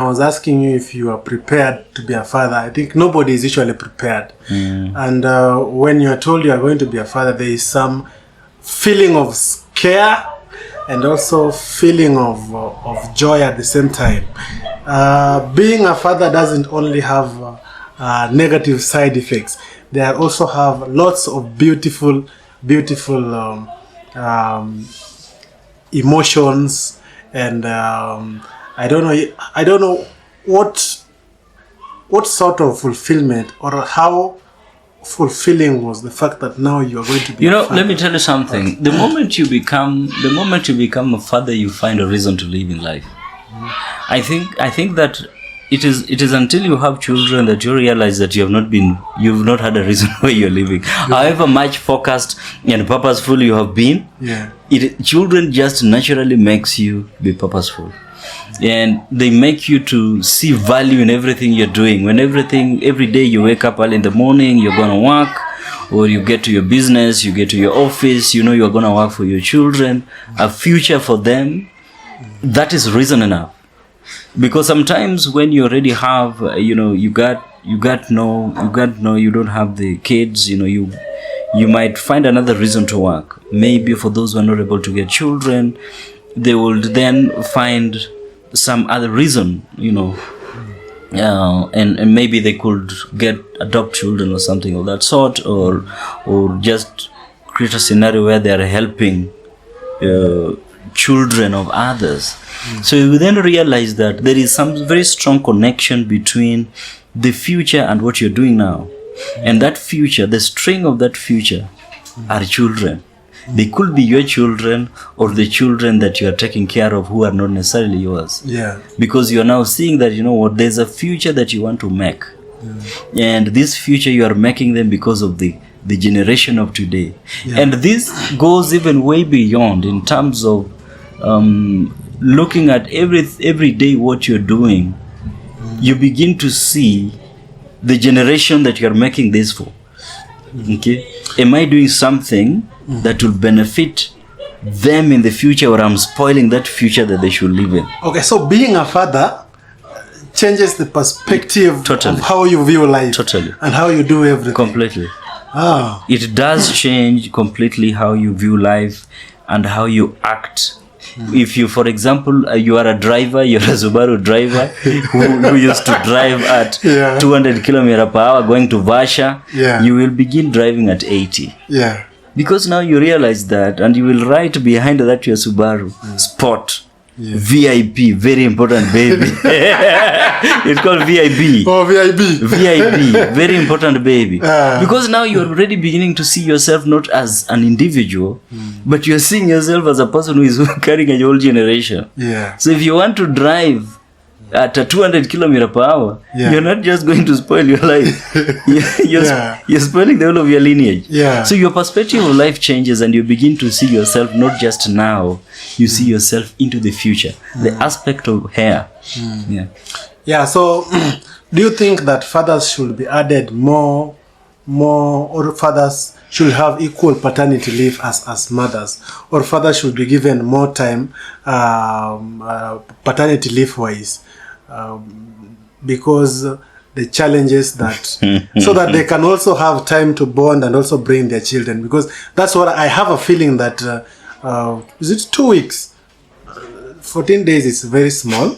I was asking you if you are prepared to be a father. I think nobody is usually prepared. And when you are told you are going to be a father, there is some feeling of scare and also feeling of joy at the same time. Being a father doesn't only have negative side effects. They also have lots of beautiful emotions, and I don't know what sort of fulfillment or how fulfilling was the fact that now you are going to be a father. Let me tell you something. The moment you become a father, you find a reason to live in life. I think that it is until you have children that you realize that you've not had a reason why you're living. However much focused and purposeful you have been, children just naturally makes you be purposeful. And they make you to see value in everything you're doing. Every day you wake up early in the morning, you're going to work, or you get to your business, you get to your office, you're going to work for your children, a future for them. That is reason enough. Because sometimes when you already have, you don't have the kids, you might find another reason to work. Maybe for those who are not able to get children, they will then find some other reason, and maybe they could adopt children or something of that sort, or just create a scenario where they are helping children of others. So you then realize that there is some very strong connection between the future and what you're doing now. And that future, the string of that future are children. They could be your children or the children that you are taking care of who are not necessarily yours. Yeah. Because you're now seeing that, there's a future that you want to make. And this future you are making them because of the generation of today. Yeah. And this goes even way beyond in terms of looking at every day what you're doing. You begin to see the generation that you're making this for. Okay? Am I doing something that will benefit them in the future, or I'm spoiling that future that they should live in? Okay, so being a father changes the perspective Totally. of how you view life. Totally. And how you do everything. Completely. It does change completely how you view life and how you act. If you, for example, you are a driver, you're a Subaru driver who used to drive at 200 kilometers per hour going to Vasha, you will begin driving at 80. Yeah. Because now you realize that, and you will write behind that your Subaru Sport. Yeah. VIP, very important baby. It's called VIB. Oh, VIB. VIB, very important baby. Because now you're already beginning to see yourself not as an individual, but you're seeing yourself as a person who is carrying a whole generation. Yeah. So if you want to drive at a 200 kilometers per hour, you're not just going to spoil your life. You're spoiling the whole of your lineage. Yeah. So your perspective of life changes, and you begin to see yourself not just now, you see yourself into the future. The aspect of hair. Yeah, so do you think that fathers should be added more, or fathers should have equal paternity leave as mothers, or fathers should be given more time paternity leave wise? Because the challenges that so that they can also have time to bond and also bring their children, because that's what I have a feeling that is it 2 weeks, 14 days is very small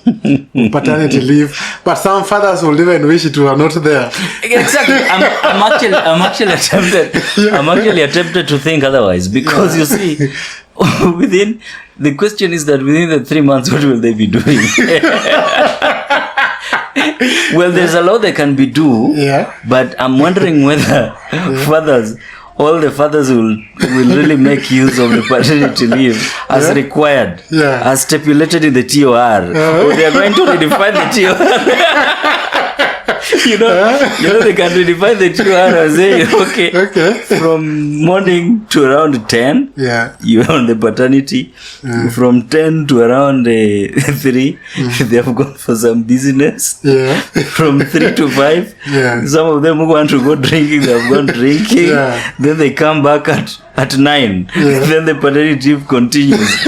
paternity leave, but some fathers will even wish it were not there. Exactly. I'm actually attempted to think otherwise, because you see, the question is that within the 3 months, what will they be doing? Well, there's a lot they can be but I'm wondering whether all the fathers will really make use of the paternity leave as required, as stipulated in the TOR, or they are going to redefine the TOR. They can redefine the TOR and say, okay, from morning to around 10, you're on the paternity. From 10 to around 3, they have gone for some business. From 3 to 5, some of them who want to go drinking, they have gone drinking. Then they come back at 9. Then the paternity leave continues.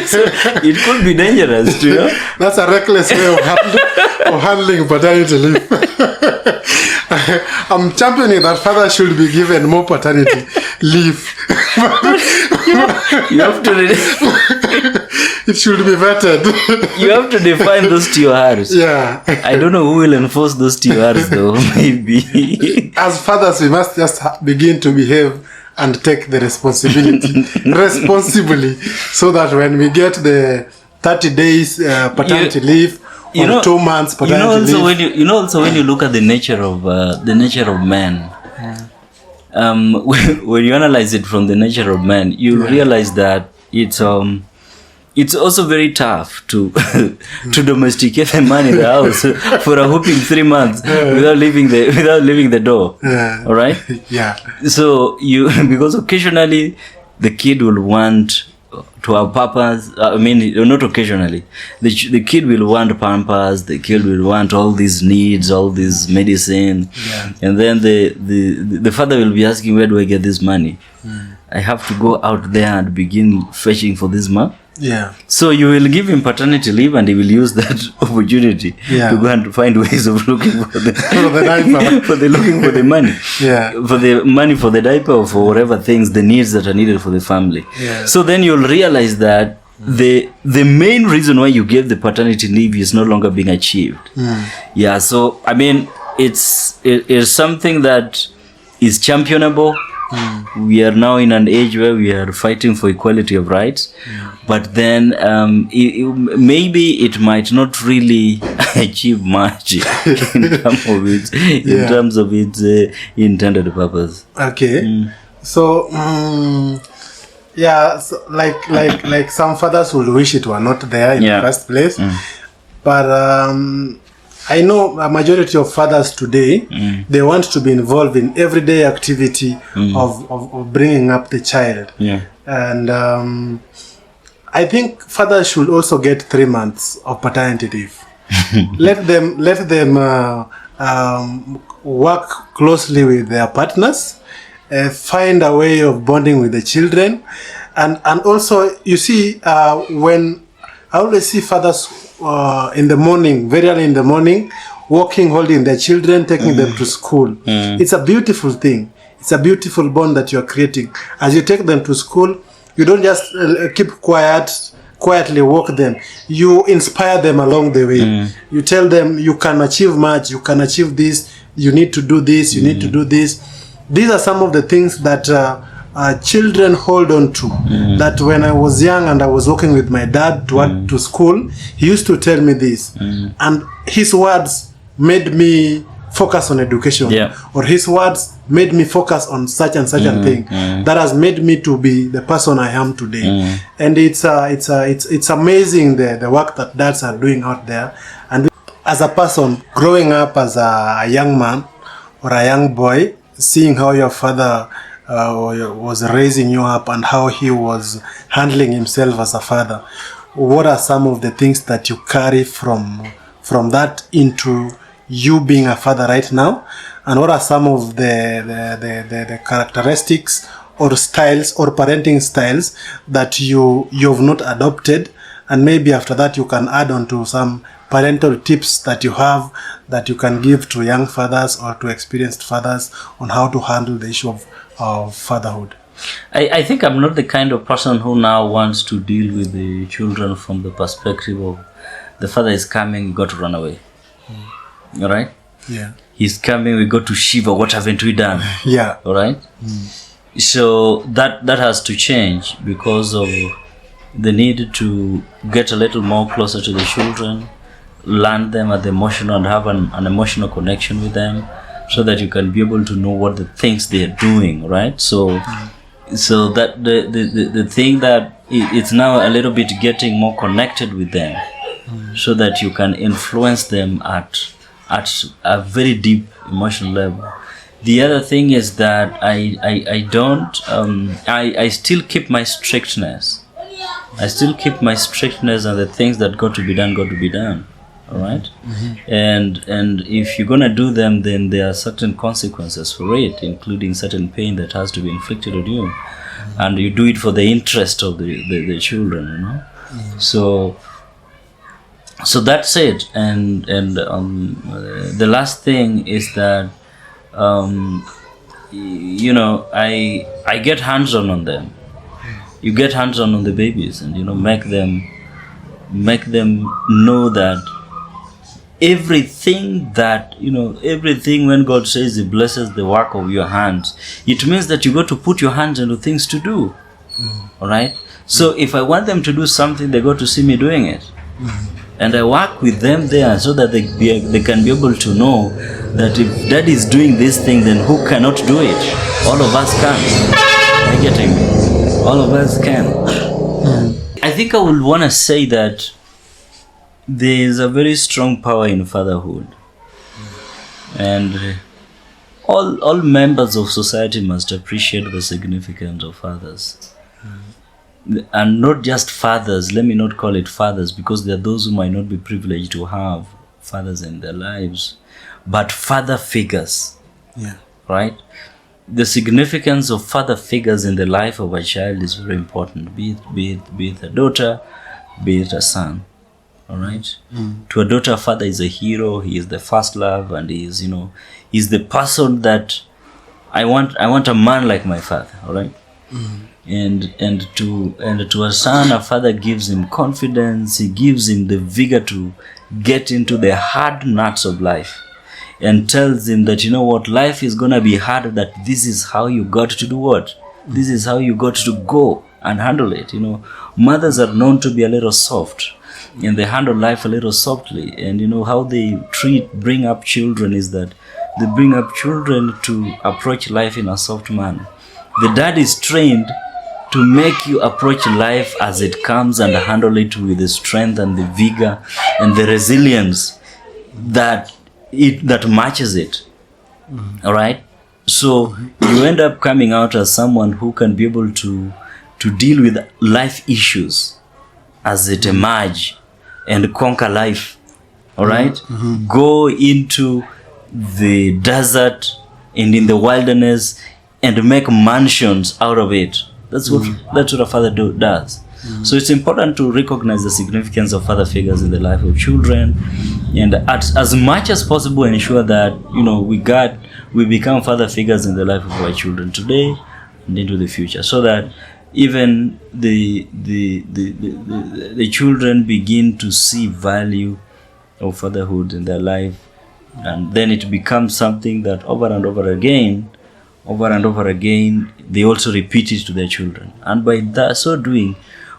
So it could be dangerous too. That's a reckless way of handling paternity leave. I'm championing that fathers should be given more paternity leave. You have to it should be vetted. You have to define those TORs. Yeah. I don't know who will enforce those TORs though. Maybe. As fathers, we must just begin to behave and take the responsibility responsibly, so that when we get the 30 days paternity leave, or 2 months paternity leave. Also when you look at the nature of man, when you analyze it from the nature of man, you realize that it's also very tough to to domesticate a man in the house for a whopping 3 months without leaving the door. All right. Yeah. So because occasionally the kid will want to have pampers. I mean, not occasionally. The kid will want pampers. The kid will want all these needs, all this medicine, and then the father will be asking, where do I get this money? I have to go out there and begin fetching for this month. Yeah. So you will give him paternity leave, and he will use that opportunity to go and find ways of looking for the diaper, looking for the money, for the money for the diaper, or for whatever things, the needs that are needed for the family. Yeah. So then you'll realize that the main reason why you gave the paternity leave is no longer being achieved. Yeah. So I mean, it's something that is championable. We are now in an age where we are fighting for equality of rights, but then maybe it might not really achieve much in terms of its intended purpose. Okay. So so like some fathers will wish it were not there in the first place, but I know a majority of fathers today, they want to be involved in everyday activity of bringing up the child. Yeah. And I think fathers should also get 3 months of paternity leave. Let them work closely with their partners, find a way of bonding with the children. And also, you see, when I always see fathers in the morning, very early in the morning, walking, holding their children, taking them to school. It's a beautiful thing. It's a beautiful bond that you are creating. As you take them to school, you don't just keep quietly walk them. You inspire them along the way. You tell them you can achieve much, you can achieve this, you need to do this, you need to do this. These are some of the things that children hold on to. That when I was young and I was walking with my dad to school, he used to tell me this, and his words made me focus on education, or his words made me focus on such and such a thing that has made me to be the person I am today. And it's amazing the work that dads are doing out there. And as a person growing up as a young man or a young boy, seeing how your father was raising you up and how he was handling himself as a father, what are some of the things that you carry from that into you being a father right now? And what are some of the characteristics or styles or parenting styles that you've not adopted, and maybe after that you can add on to some parental tips that you have that you can give to young fathers or to experienced fathers on how to handle the issue of fatherhood? I think I'm not the kind of person who now wants to deal with the children from the perspective of the father is coming, you got to run away. All right? Yeah. He's coming, we go to Shiva, what haven't we done? Yeah. All right? So that has to change because of the need to get a little more closer to the children, learn them at the emotional and have an emotional connection with them, so that you can be able to know what the things they are doing, right? So that the thing that it's now a little bit getting more connected with them, so that you can influence them at a very deep emotional level. The other thing is that I don't I still keep my strictness. I still keep my strictness, and the things that got to be done. All right. And if you're gonna do them, then there are certain consequences for it, including certain pain that has to be inflicted on you. and you do it for the interest of the children, you know. So that's it. And the last thing is that you know, I get hands-on on them. You get hands-on on the babies, and you know, make them know that everything when God says He blesses the work of your hands, it means that you got to put your hands into things to do. All right. So if I want them to do something, they got to see me doing it. And I work with them there so that they can be able to know that if Dad is doing this thing, then who cannot do it? All of us can. I get it. All of us can. I think I would want to say that there is a very strong power in fatherhood. And all members of society must appreciate the significance of fathers. And not just fathers, let me not call it fathers, because there are those who might not be privileged to have fathers in their lives, but father figures. Yeah. Right? The significance of father figures in the life of a child is very important, be it a daughter, be it a son. All right? To a daughter, a father is a hero. He is the first love, and he is, he's the person that I want a man like my father. All right? And to a son, a father gives him confidence. He gives him the vigor to get into the hard nuts of life, and tells him that, you know what, life is gonna be hard, that this is how you got to do what? This is how you got to go and handle it. Mothers are known to be a little soft, and they handle life a little softly. And how they bring up children is that they bring up children to approach life in a soft manner. The dad is trained to make you approach life as it comes and handle it with the strength and the vigor and the resilience that matches it. All right? So you end up coming out as someone who can be able to deal with life issues as it emerge and conquer life. All right? Go into the desert and in the wilderness and make mansions out of it. That's what a father does. So it's important to recognize the significance of father figures in the life of children, and as much as possible ensure that we become father figures in the life of our children today and into the future, so that even the children begin to see value of fatherhood in their life, and then it becomes something that over and over again, they also repeat it to their children. And by that, so doing,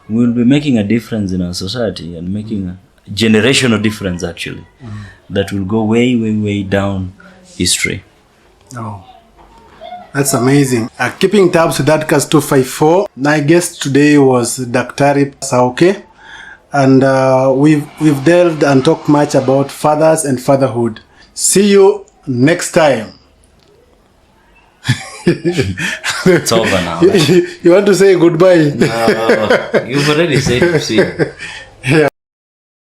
we'll be making a difference in our society and making a generational difference, actually, that will go way, way, way down history. Oh, that's amazing. Keeping tabs with that Cast 254, my guest today was Dr. Saoke, and we've delved and talked much about fathers and fatherhood. See you next time. It's over now. You want to say goodbye? No, you've already said see you.